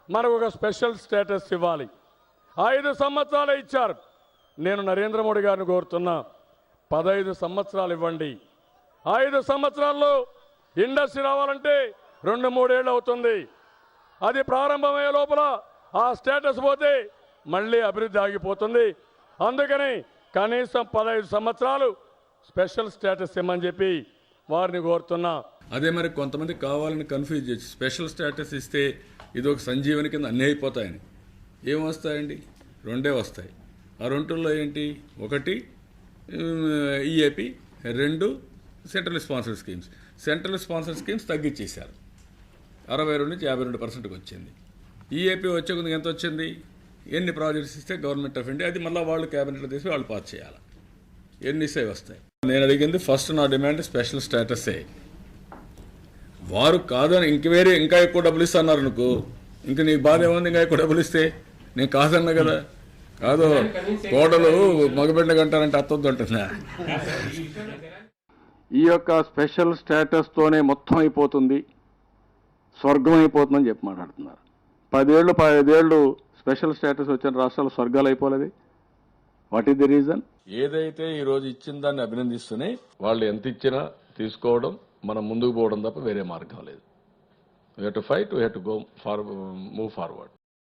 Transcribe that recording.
మనకు ఒక special status ఇవ్వాలి. 5 సంవత్సరాలు ఇచ్చారు. నేను నరేంద్ర మోడీ గారిని కోరుతున్నా, 15 సంవత్సరాలు ఇవ్వండి. 5 సంవత్సరాల్లో ఇండస్ట్రీ రావాలంటే 2-3 ఏళ్ళు అవుతుంది. అది ప్రారంభమయ్యే లోపల ఆ స్టేటస్ పోతే మళ్ళీ అభివృద్ధి ఆగిపోతుంది. అందుకని కనీసం 15 సంవత్సరాలు స్పెషల్ స్టేటస్ ఇమ్మని చెప్పి వారిని కోరుతున్నా. అదే మరి కొంతమంది కావాలని కన్ఫ్యూజ్ చేసి స్పెషల్ స్టేటస్ ఇస్తే ఇది ఒక సంజీవని కింద అన్నీ అయిపోతాయని. ఏం వస్తాయండి? 2 వస్తాయి. ఆ 2లో ఏంటి? 1 EAP, 2 central sponsor schemes. Central sponsor schemes తగ్గించేశారు, 62 నుంచి 52% వచ్చింది. ఈఏపీ వచ్చే కొద్దిగా ఎంత వచ్చింది? ఎన్ని ప్రాజెక్ట్స్ ఇస్తే గవర్నమెంట్ ఆఫ్ ఇండియా, అది మళ్ళీ వాళ్ళు క్యాబినెట్లో తీసి వాళ్ళు పాస్ చేయాలి. ఎన్ని ఇస్తే వస్తాయి. నేను అడిగింది ఫస్ట్, నా డిమాండ్ స్పెషల్ స్టేటసే. వారు కాదని ఇంకా ఎక్కువ డబ్బులు ఇస్తున్నారు అనుకో, ఇంక నీకు బాధ ఏముంది? ఇంకా ఎక్కువ డబ్బులు ఇస్తే నేను కాదన్నా కదా. కాదు, కోడలు మగబిడ్డ కంటారంటే అత్తొద్దు అంటున్నా. ఈ యొక్క స్పెషల్ స్టేటస్తోనే మొత్తం అయిపోతుంది, స్వర్గం అయిపోతుందని చెప్పి మాట్లాడుతున్నారు. 10 ఏళ్ళు స్పెషల్ స్టేటస్ వచ్చిన రాష్ట్రాలు స్వర్గాలు అయిపోలేదు. What is the reason? ఏదైతే ఈ రోజు ఇచ్చిన దాన్ని అభినందిస్తూనే వాళ్ళు ఎంత ఇచ్చినా తీసుకోవడం, మనం ముందుకు పోవడం తప్ప వేరే మార్గం లేదు. We have to fight, we have to move forward.